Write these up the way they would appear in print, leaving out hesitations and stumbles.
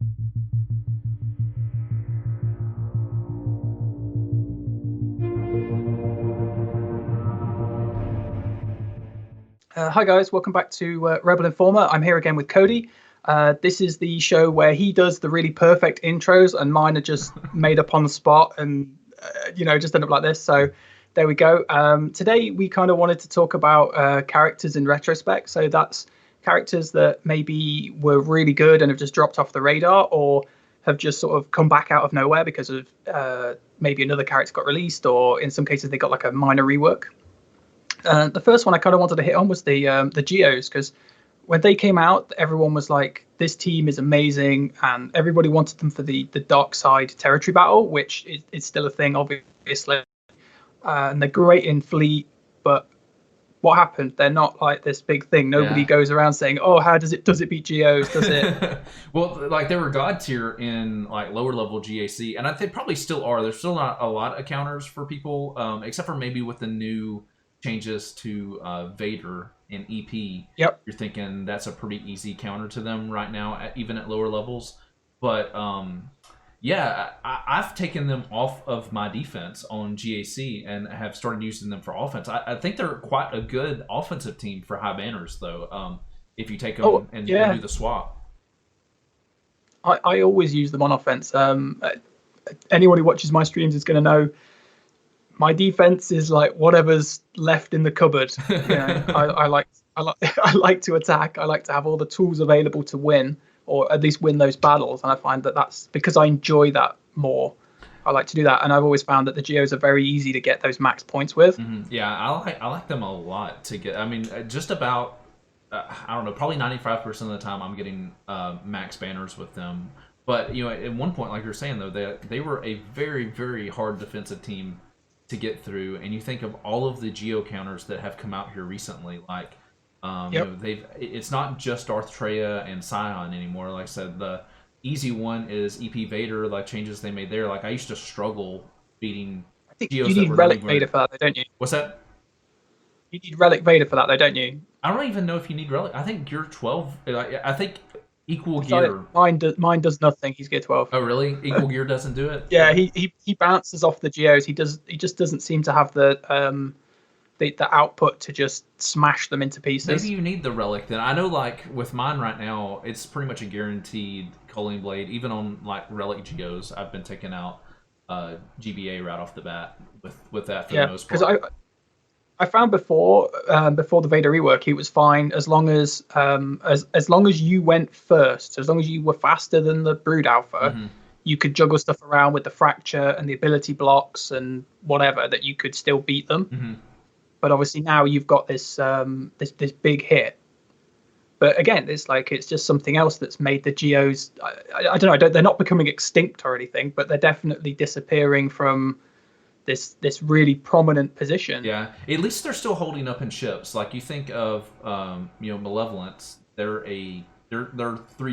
Hi guys, welcome back to Rebel Informer. I'm here again with Cody. This is the show where he does the really perfect intros and mine are just made up on the spot and, just end up like this. So there we go. Today we kind of wanted to talk about characters in retrospect. So that's characters that maybe were really good and have just dropped off the radar, or have just sort of come back out of nowhere because of maybe another character got released, or in some cases they got like a minor rework. The first one I kind of wanted to hit on was the GOs, because when they came out, everyone was like, "This team is amazing," and everybody wanted them for the dark side territory battle, which is still a thing, obviously. And they're great in fleet, but what happened? They're not like this big thing. Nobody goes around saying, "Oh, how does it beat GOs? Does it?" Well, like they were god tier in like lower level GAC, and they probably still are. There's still not a lot of counters for people, except for maybe with the new changes to Vader in EP. Yep. You're thinking that's a pretty easy counter to them right now, even at lower levels. But I've taken them off of my defense on GAC and have started using them for offense. I think they're quite a good offensive team for high banners, though, if you take them and do the swap. I always use them on offense. Anyone who watches my streams is going to know my defense is like whatever's left in the cupboard. I like to attack. I like to have all the tools available to win, or at least win those battles. And I find that that's because I enjoy that more. I like to do that, and I've always found that the GOs are very easy to get those max points with. Mm-hmm. Yeah, I like them a lot to get. I mean, just about I don't know, probably 95% of the time I'm getting max banners with them. But at one point, like you're saying though, they were a very, very hard defensive team to get through, and you think of all of the geo counters that have come out here recently, like it's not just Darth Treya and Scion anymore. Like I said, the easy one is EP Vader, like changes they made there. Like I used to struggle beating geos. You need Relic Vader for that, don't you? What's that? You need Relic Vader for that, though, don't you? I don't even know if you need Relic. I think Gear 12. I think Equal Gear. Mine does nothing. He's Gear 12. Oh really? Equal Gear doesn't do it? Yeah, he bounces off the geos. He just doesn't seem to have the output to just smash them into pieces. Maybe you need the Relic then. I know, like with mine right now, it's pretty much a guaranteed Culling Blade. Even on like Relic Geos, I've been taking out GBA right off the bat with that for the most part. Because I found before the Vader rework, he was fine as long as you went first. As long as you were faster than the Brood Alpha, you could juggle stuff around with the fracture and the ability blocks and whatever, that you could still beat them. But obviously now you've got this this big hit. But again, it's just something else that's made the Geos. I don't know. They're not becoming extinct or anything, but they're definitely disappearing from this really prominent position. Yeah, at least they're still holding up in ships. Like you think of Malevolence, their 3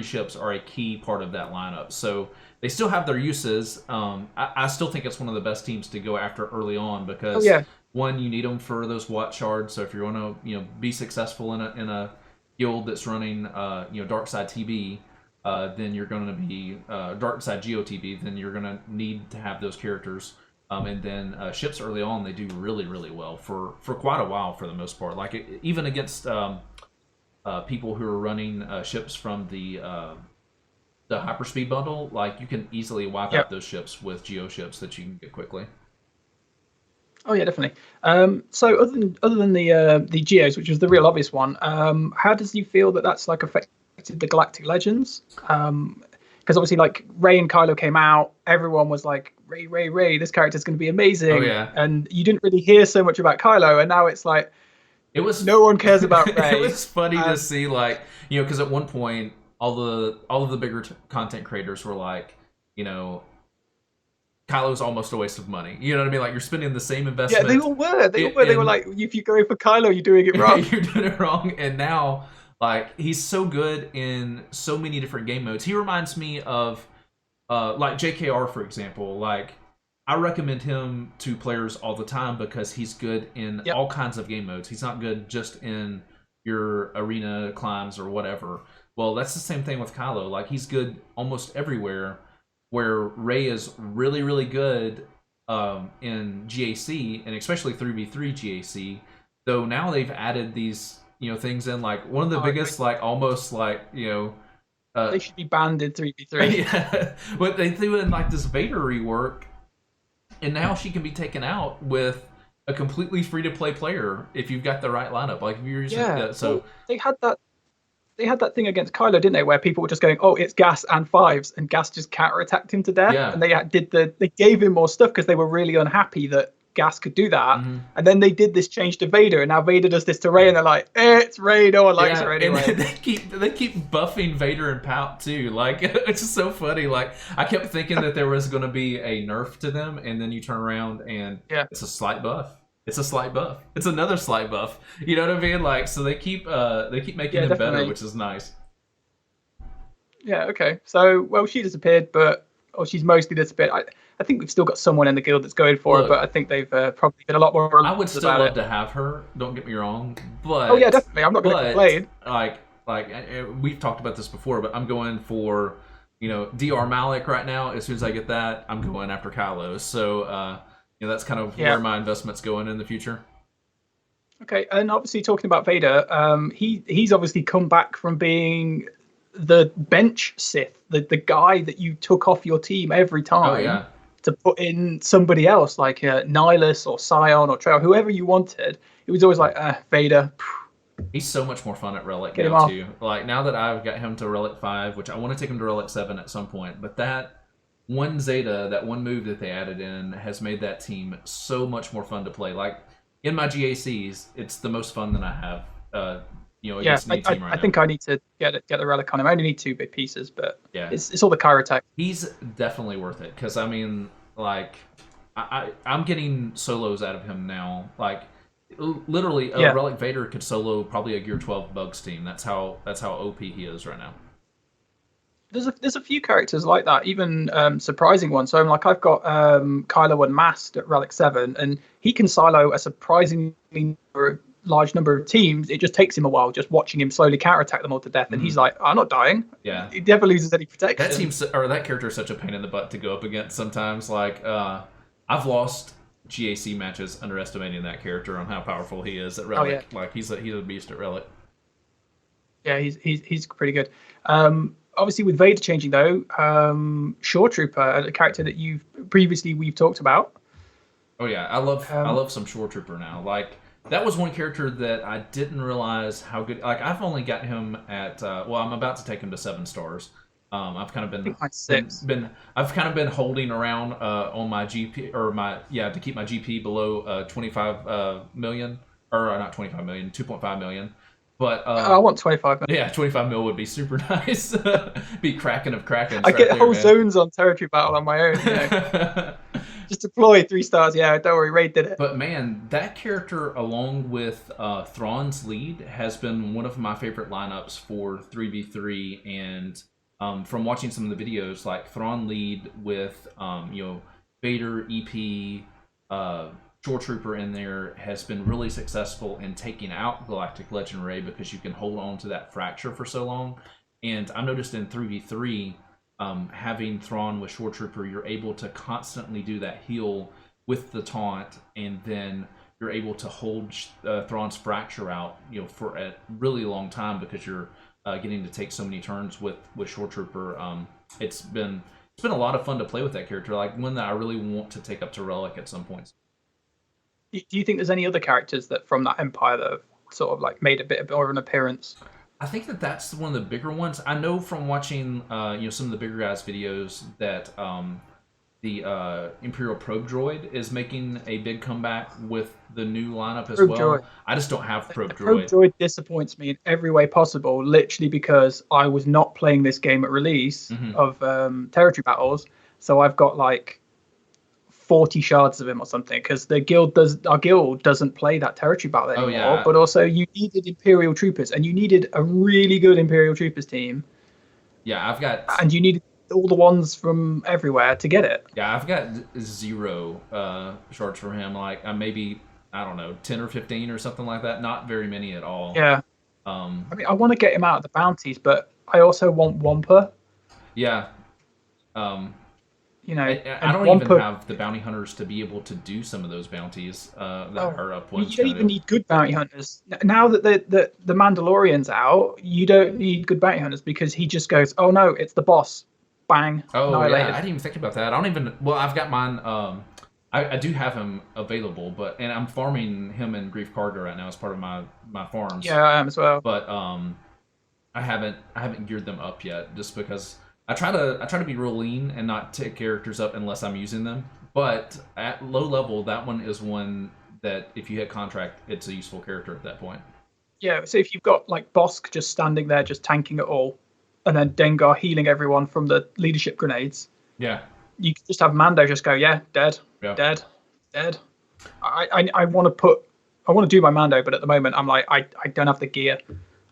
ships are a key part of that lineup. So they still have their uses. I still think it's one of the best teams to go after early on because one, you need them for those watch shards. So if you want to be successful in a guild that's running Dark Side TB, then you're going to be Dark Side GOTB. Then you're going to need to have those characters. And then ships early on, they do really, really well for quite a while for the most part. Like even against people who are running ships from the hyperspeed bundle, like you can easily wipe out those ships with geo ships that you can get quickly. Oh yeah, definitely. So other than the geos, which was the real obvious one, how does you feel that's like affected the Galactic Legends? Because obviously, like Rey and Kylo came out, everyone was like, Rey, this character's going to be amazing. Oh, yeah. And you didn't really hear so much about Kylo, and now it's like, no one cares about Rey. It was funny to see, like, because at one point, all of the bigger content creators were like, Kylo's almost a waste of money. You know what I mean? Like, you're spending the same investment. Yeah, they all were. They were like, if you go for Kylo, you're doing it wrong. You're doing it wrong. And now, like, he's so good in so many different game modes. He reminds me of like JKR, for example. Like, I recommend him to players all the time because he's good in all kinds of game modes. He's not good just in your arena climbs or whatever. Well, that's the same thing with Kylo. Like he's good almost everywhere, where Rey is really, really good in GAC and especially 3v3 GAC. Though now they've added these things in, like one of the biggest like almost like they should be banned in 3v3. Yeah, but they threw in like this Vader rework, and now she can be taken out with a completely free to play player if you've got the right lineup. Like if you're using well, they had that thing against Kylo, didn't they, where people were just going, "Oh, it's Gas and fives," and Gas just counterattacked him to death. Yeah. And they gave him more stuff because they were really unhappy that Gas could do that. Mm-hmm. And then they did this change to Vader, and now Vader does this to Rey, and they're like, "It's Rey, no one likes her anyway." And they keep buffing Vader and Pout too. Like it's just so funny. Like I kept thinking that there was going to be a nerf to them, and then you turn around and it's a slight buff. It's a slight buff. It's another slight buff. You know what I mean? Like so they keep making them better, which is nice. Yeah. Okay. So she disappeared, she's mostly disappeared. I think we've still got someone in the guild that's going for her, but I think they've probably been a lot more. I would still love to have her. Don't get me wrong, but oh yeah, definitely. I'm not going to complain. Like we've talked about this before, but I'm going for Dr. Malik right now. As soon as I get that, I'm going after Kylo. So that's kind of where my investment's going in the future. Okay, and obviously talking about Vader, he's obviously come back from being the bench Sith, the guy that you took off your team every time to put in somebody else, like Nihilus or Scion or Trail, whoever you wanted. It was always like, Vader. He's so much more fun at Relic now, too. Like, now that I've got him to Relic 5, which I want to take him to Relic 7 at some point, but that one Zeta, that one move that they added in, has made that team so much more fun to play. Like, in my GACs, it's the most fun that I have. I think I need to get the Relic on him. I only need 2 big pieces, but it's all the Kyro tech. He's definitely worth it, because, I mean, like, I'm getting solos out of him now. Like, literally, a Relic Vader could solo probably a Gear 12 Bugs team. That's how OP he is right now. There's a few characters like that, even surprising ones. So I've got Kylo Unmasked at Relic 7, and he can silo a surprisingly large number of teams. It just takes him a while just watching him slowly counterattack them all to death, and he's like, I'm not dying. Yeah, he never loses any protection. That character is such a pain in the butt to go up against sometimes. Like I've lost GAC matches underestimating that character on how powerful he is at Relic. Like he's a beast at Relic. Yeah, he's pretty good. Obviously with Vader changing though, Shore Trooper, a character that we've talked about. Oh yeah, I love some Shore Trooper now. Like that was one character that I didn't realize how good. Like I've only got him at I'm about to take him to 7 stars. I've kind of been holding around on my GP to keep my GP below 25 million, or not 25 million, 2.5 million. But I want 25 million. Yeah, 25 mil would be super nice. Be Kraken of Kraken. I get whole zones on Territory Battle on my own. Just deploy 3 stars. Yeah, don't worry, Raid did it. But man, that character, along with Thrawn's lead, has been one of my favorite lineups for 3v3. And from watching some of the videos, like Thrawn lead with Vader, EP, Shore Trooper in there has been really successful in taking out Galactic Legend Rey, because you can hold on to that fracture for so long. And I noticed in 3v3, having Thrawn with Shore Trooper, you're able to constantly do that heal with the taunt, and then you're able to hold Thrawn's fracture out, for a really long time, because you're getting to take so many turns with Shore Trooper. It's been a lot of fun to play with that character, like one that I really want to take up to Relic at some points. Do you think there's any other characters that from that Empire that have sort of like made a bit more of an appearance? I think that's one of the bigger ones. I know from watching some of the bigger guys' videos that the Imperial Probe Droid is making a big comeback with the new lineup as well. Droid. I just don't have Probe Droid. Probe Droid disappoints me in every way possible, literally because I was not playing this game at release of Territory Battles, so I've got like 40 shards of him or something, because our guild doesn't play that Territory Battle anymore. Yeah. But also you needed Imperial Troopers, and you needed a really good Imperial Troopers team. Yeah, I've got... And you needed all the ones from everywhere to get it. Yeah, I've got 0 shards for him, like maybe, I don't know, 10 or 15 or something like that. Not very many at all. Yeah. I mean, I want to get him out of the bounties, but I also want Wampa. Yeah. You know, I don't Wampa, even have the bounty hunters to be able to do some of those bounties that are up when you don't even need good bounty hunters. Now that the Mandalorian's out, you don't need good bounty hunters because he just goes, oh no, it's the boss. Bang. Oh, annihilated. yeah, I didn't even think about that. I don't even... Well, I've got mine... I do have him available, and I'm farming him in Grief Karga right now as part of my farms. Yeah, I am as well. But I haven't geared them up yet, just because I try to be real lean and not take characters up unless I'm using them. But at low level, that one is one that if you hit contract, it's a useful character at that point. Yeah, so if you've got like Bosk just standing there, just tanking it all, and then Dengar healing everyone from the leadership grenades. Yeah. You can just have Mando just go, dead. I want to do my Mando, but at the moment I'm like, I don't have the gear.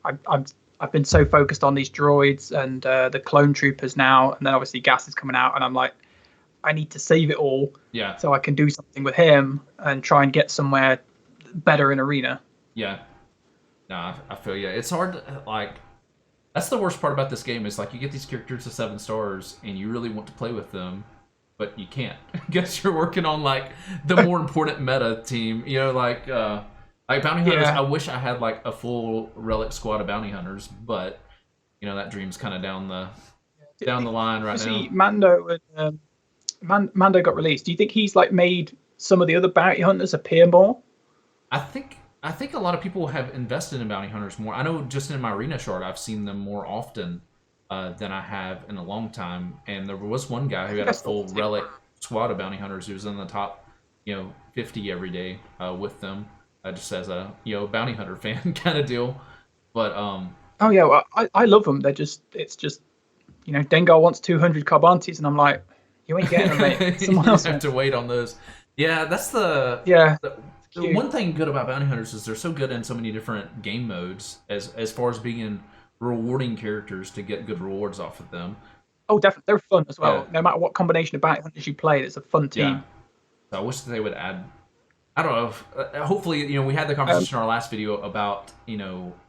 I've been so focused on these droids and the clone troopers now, and then obviously Gas is coming out, and I'm like, I need to save it all, so I can do something with him and try and get somewhere better in arena. Yeah. No, I feel you. It's hard to, like, that's the worst part about this game is like you get these characters to 7 stars and you really want to play with them, but you can't. I guess you're working on like the more important meta team, you know, like bounty hunters. I wish I had like a full relic squad of bounty hunters, but you know that dream's kind of down the line right now. Mando got released. Do you think he's like made some of the other bounty hunters appear more? I think a lot of people have invested in bounty hunters more. I know just in my arena shard, I've seen them more often than I have in a long time. And there was one guy who had a full relic squad of bounty hunters who was in the top, 50 every day with them, just as a bounty hunter fan kind of deal. But oh yeah, well, I love them. It's just Dengar wants 200 Carbantis, and I'm like, you ain't getting them, mate. Someone else have to wait on those. Yeah, that's the one thing good about bounty hunters is they're so good in so many different game modes as far as being rewarding characters to get good rewards off of them. Oh, definitely, they're fun as well. Yeah. No matter what combination of bounty hunters you play, it's a fun team. Yeah. So I wish they would add. I don't know. Hopefully, we had the conversation in our last video about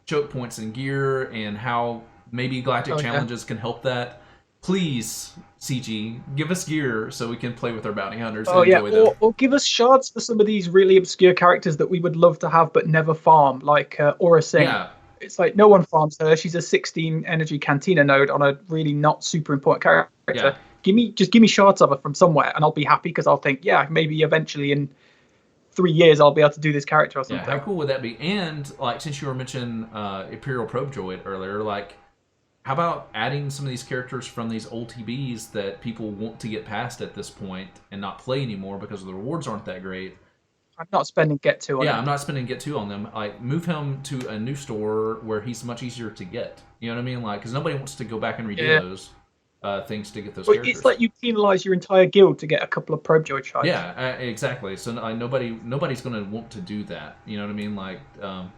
choke points and gear and how maybe galactic challenges can help that. Please, CG, give us gear so we can play with our bounty hunters and enjoy them. Or give us shards for some of these really obscure characters that we would love to have but never farm, like Aura Singh. Yeah. It's like no one farms her. She's a 16 energy cantina node on a really not super important character. Yeah. Just give me shards of her from somewhere, and I'll be happy because I'll think, maybe eventually in 3 years I'll be able to do this character or something. Yeah, how cool would that be? And like since you were mentioning Imperial Probe Droid earlier, like how about adding some of these characters from these old TBs that people want to get past at this point and not play anymore because the rewards aren't that great? I'm not spending Get 2 on him. I'm not spending Get 2 on them. Like, move him to a new store where he's much easier to get. You know what I mean? Like, because nobody wants to go back and redo those things to get those characters. It's like you penalize your entire guild to get a couple of Probe Droid shards. Yeah, exactly. So nobody's going to want to do that. You know what I mean? Like,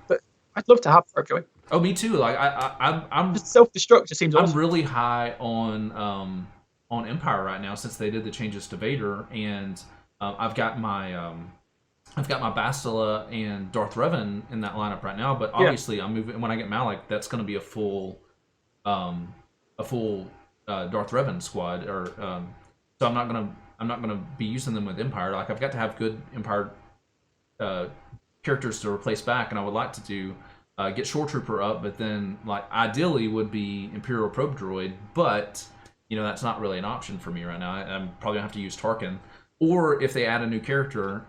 but I'd love to have Probe Droid. Oh, me too. Like, I'm just self-destruct just seems awesome. I'm really high on Empire right now since they did the changes to Vader, and I've got my Bastila and Darth Revan in that lineup right now. But obviously, I'm moving when I get Malak. That's going to be a full Darth Revan squad. Or so I'm not gonna be using them with Empire. Like I've got to have good Empire characters to replace back, and I would like to do get Shore Trooper up, but then like ideally would be Imperial Probe Droid, but that's not really an option for me right now. I'm probably gonna have to use Tarkin, or if they add a new character.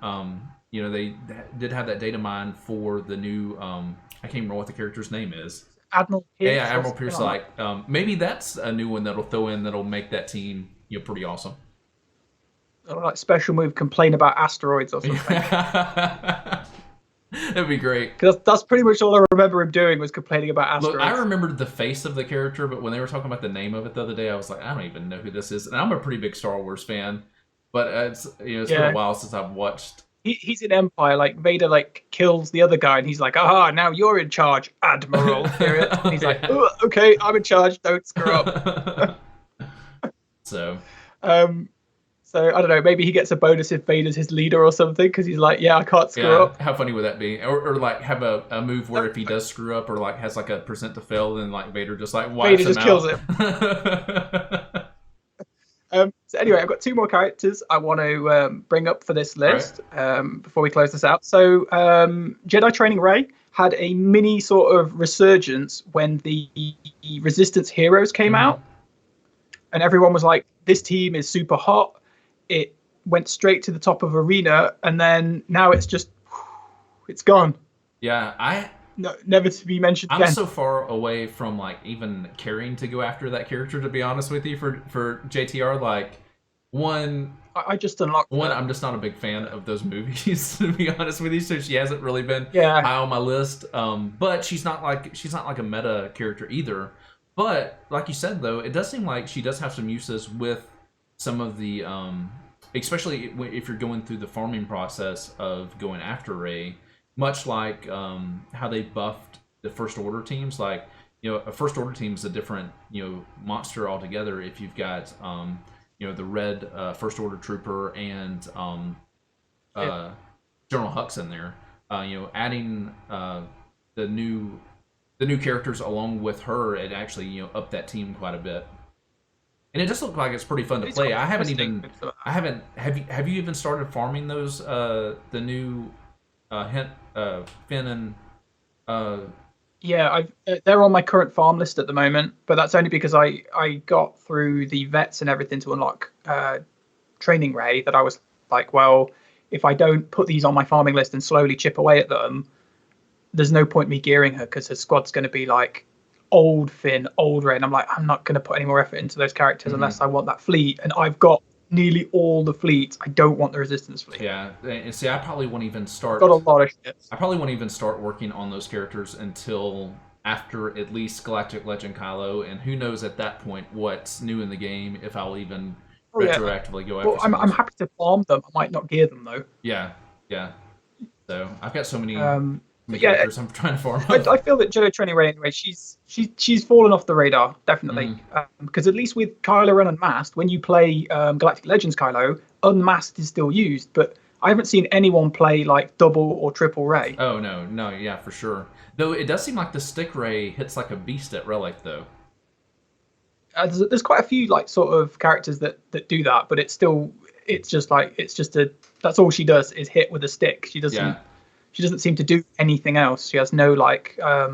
They did have that data mine for the new, I can't remember what the character's name is. Admiral Pierce. Yeah, Admiral Pierce. Like, maybe that's a new one that'll throw in that'll make that team, pretty awesome. Or like special move, complain about asteroids or something. That'd be great. Because that's pretty much all I remember him doing was complaining about asteroids. Look, I remembered the face of the character, but when they were talking about the name of it the other day, I was like, I don't even know who this is. And I'm a pretty big Star Wars fan, but it's been a while since I've watched. He's in Empire, like Vader kills the other guy and he's like, aha, now you're in charge, Admiral. And he's like, oh, okay, I'm in charge, don't screw up. So So I don't know. Maybe he gets a bonus if Vader's his leader or something, because he's like, yeah, I can't screw up. How funny would that be? Or like have a move where if he does screw up or like has like a % to fail, then like Vader just like wipes him out. Kills him. So anyway, I've got 2 more characters I want to bring up for this list before we close this out. So Jedi Training Rey had a mini sort of resurgence when the Resistance Heroes came out, and everyone was like, this team is super hot. It went straight to the top of Arena, and then now it's just, it's gone. Yeah, never to be mentioned again. I'm so far away from like even caring to go after that character, to be honest with you, for JTR. Like, I just unlocked one. I'm just not a big fan of those movies, to be honest with you. So she hasn't really been high on my list. But she's not like a meta character either. But like you said, though, it does seem like she does have some uses with some of the, especially if you're going through the farming process of going after Rey, much like how they buffed the First Order teams. Like, a First Order team is a different, monster altogether if you've got, the red First Order Trooper and General Hux in there. Adding the new characters along with her, it actually, upped that team quite a bit. And it just looks like it's pretty fun to play. Have you even started farming those the new Finn and Yeah, they're on my current farm list at the moment, but that's only because I got through the vets and everything to unlock Training Rey, that I was like, well, if I don't put these on my farming list and slowly chip away at them, there's no point me gearing her, because her squad's going to be like old Finn, old Rey, and I'm like, I'm not going to put any more effort into those characters unless I want that fleet, and I've got nearly all the fleets. I don't want the Resistance fleet. Yeah, and see, I probably won't even start. Got a lot of shit. I probably won't even start working on those characters until after at least Galactic Legend Kylo, and who knows at that point what's new in the game, if I'll even retroactively go after. Well, I'm happy to farm them. I might not gear them though. Yeah. So I've got so many. Characters I'm trying to farm. I feel that Jedi Training Rey, anyway, she's fallen off the radar, definitely. Because at least with Kylo Ren Unmasked, when you play Galactic Legends Kylo, Unmasked is still used, but I haven't seen anyone play like double or triple Rey. Oh no, yeah, for sure. Though it does seem like the stick Rey hits like a beast at Relic, though. There's quite a few like sort of characters that do that, but it's just that's all she does is hit with a stick. She doesn't seem to do anything else. She has no like I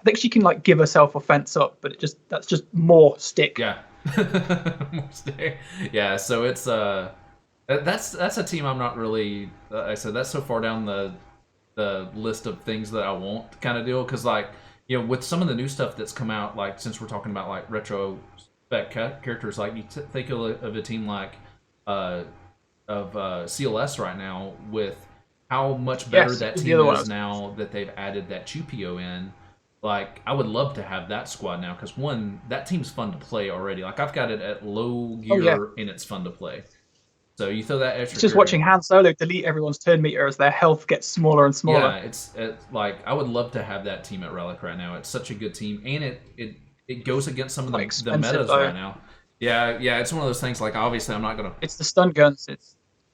think she can like give herself offense up, but that's just more stick. Yeah. More stick. Yeah, so it's that's a team I'm not really I said that's so far down the list of things that I want kind of deal, cuz like, with some of the new stuff that's come out, like since we're talking about like Retrospect characters, like you think of a team like of CLS right now, with how much better that team is now that they've added that Chupio in. Like, I would love to have that squad now, because one, that team's fun to play already. Like, I've got it at low gear, and it's fun to play. So you throw that extra. It's just watching Han Solo delete everyone's turn meter as their health gets smaller and smaller. Yeah, it's like, I would love to have that team at Relic right now. It's such a good team, and it goes against some of the metas right now. Yeah, it's one of those things. Like, obviously, I'm not gonna. It's the stun guns.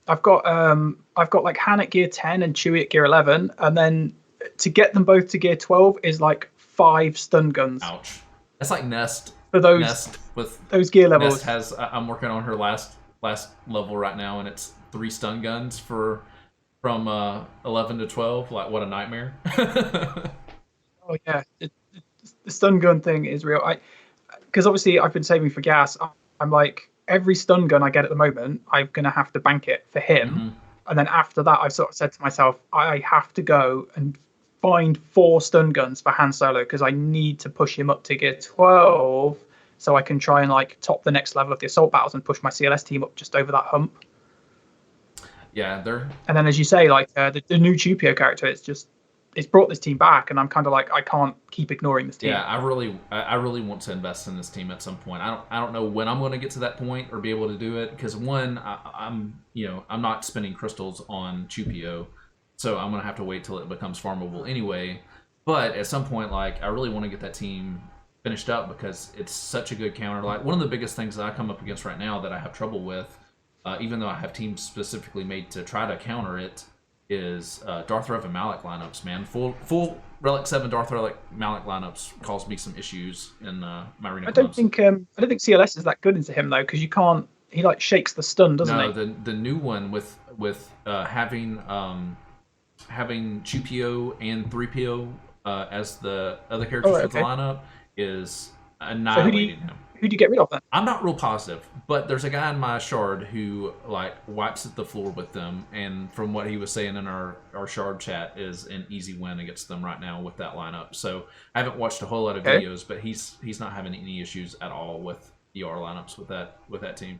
I've got like Han at gear 10 and Chewie at gear 11, and then to get them both to gear 12 is like 5 stun guns. Ouch. That's like Nest. For those Nest with those gear levels. Nest has. I'm working on her last level right now, and it's 3 stun guns from 11 to 12. Like, what a nightmare. Oh yeah, the stun gun thing is real. Because obviously I've been saving for gas. I'm like, every stun gun I get at the moment, I'm going to have to bank it for him. And then after that, I've sort of said to myself, I have to go and find 4 stun guns for Han Solo, because I need to push him up to gear 12 so I can try and like top the next level of the assault battles and push my CLS team up just over that hump. Yeah, And then, as you say, like the new Chupio character, it's brought this team back, and I'm kind of like, I can't keep ignoring this team. Yeah, I really want to invest in this team at some point. I don't know when I'm going to get to that point or be able to do it, because one, I'm not spending crystals on Chupio, so I'm going to have to wait till it becomes farmable anyway. But at some point, like, I really want to get that team finished up, because it's such a good counter. Like, one of the biggest things that I come up against right now that I have trouble with even though I have teams specifically made to try to counter it, is Darth Rev and Malak lineups, man. Full Relic 7 Darth Relic Malak lineups caused me some issues in my arena I don't think CLS is that good into him though, because you can't. He like shakes the stun, doesn't he? No, the new one with having Chupio and 3PO as the other characters with the lineup is annihilating him. Who do you get rid of then? I'm not real positive, but there's a guy in my shard who like wipes at the floor with them, and from what he was saying in our shard chat, is an easy win against them right now with that lineup. So I haven't watched a whole lot of videos, but he's not having any issues at all with ER lineups with that team.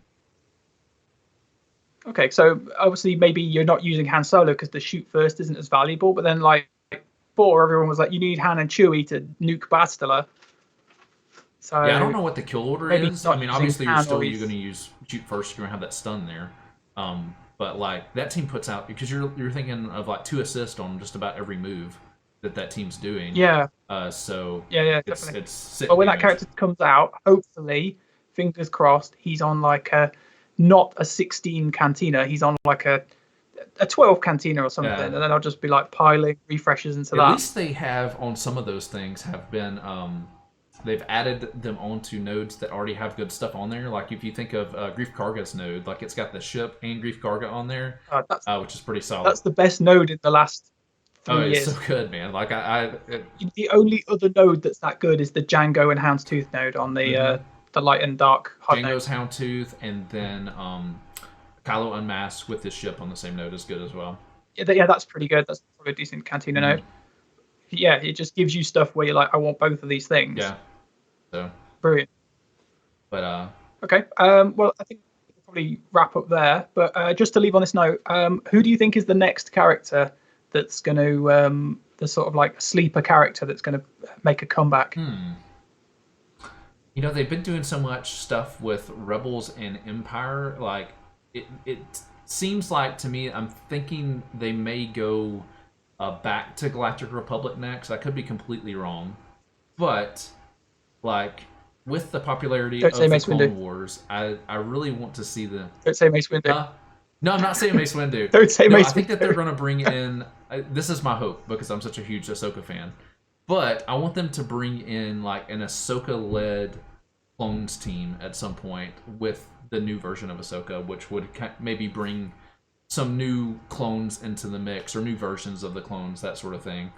Okay, so obviously maybe you're not using Han Solo because the shoot first isn't as valuable, but then like before everyone was like, you need Han and Chewie to nuke Bastila. So yeah, I don't know what the kill order is. I mean, obviously you're going to use shoot first. You're going to have that stun there, but like that team puts out, because you're thinking of like 2 assists on just about every move that team's doing. Yeah. So yeah, it's definitely. But when that character comes out, hopefully, fingers crossed, he's on like not a 16 cantina. He's on like a 12 cantina or something, and then I'll just be like piling refreshes into that. At least they have on some of those things have been. They've added them onto nodes that already have good stuff on there. Like if you think of Grief Karga's node, like it's got the ship and Grief Karga on there, which is pretty solid. That's the best node in the last 3 years. It's so good, man. Like the only other node that's that good is the Django and Houndstooth node on the light and dark. Django's Houndstooth, and then Kylo Unmasked with his ship on the same node is good as well. Yeah, that's pretty good. That's probably a decent cantina node. Yeah, it just gives you stuff where you're like, I want both of these things. Yeah. So brilliant. But okay. Well, I think we'll probably wrap up there. But just to leave on this note, who do you think is the next character that's going to the sort of like sleeper character that's going to make a comeback? You know, they've been doing so much stuff with Rebels and Empire. Like it seems like to me, I'm thinking they may go back to Galactic Republic next. I could be completely wrong, but like with the popularity of the Clone Wars, I really want to see the. Don't say Mace Windu. No, I'm not saying Mace Windu. Don't say Mace Windu. I think that they're going to bring in. This is my hope because I'm such a huge Ahsoka fan, but I want them to bring in like an Ahsoka-led clones team at some point with the new version of Ahsoka, which would maybe bring some new clones into the mix, or new versions of the clones, that sort of thing.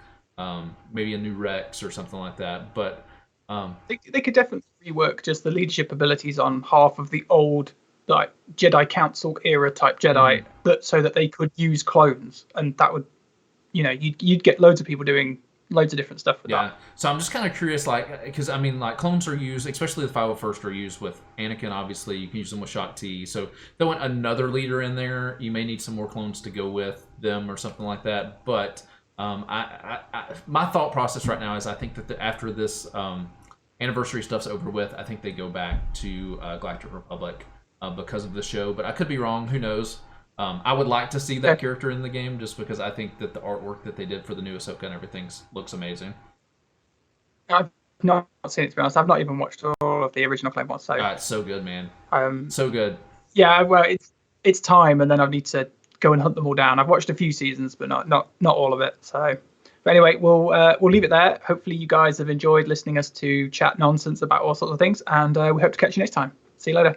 Maybe a new Rex or something like that. But they could definitely rework just the leadership abilities on half of the old like Jedi Council era type Jedi, so that they could use clones, and that would, you'd get loads of people doing loads of different stuff with that. So I'm just kind of curious, like, because I mean, like, clones are used, especially the 501st are used with Anakin. Obviously, you can use them with Shak Ti. So if they want another leader in there, you may need some more clones to go with them or something like that. But my thought process right now is I think that after this anniversary stuff's over with, I think they go back to Galactic Republic because of the show. But I could be wrong. Who knows? I would like to see that character in the game just because I think that the artwork that they did for the new Ahsoka and everything looks amazing. I've not seen it, to be honest. I've not even watched all of the original Clone Wars. So it's so good, man. So good. Yeah, well, it's time, and then I need to go and hunt them all down. I've watched a few seasons, but not all of it. So, but anyway, we'll leave it there. Hopefully, you guys have enjoyed listening us to chat nonsense about all sorts of things, and we hope to catch you next time. See you later.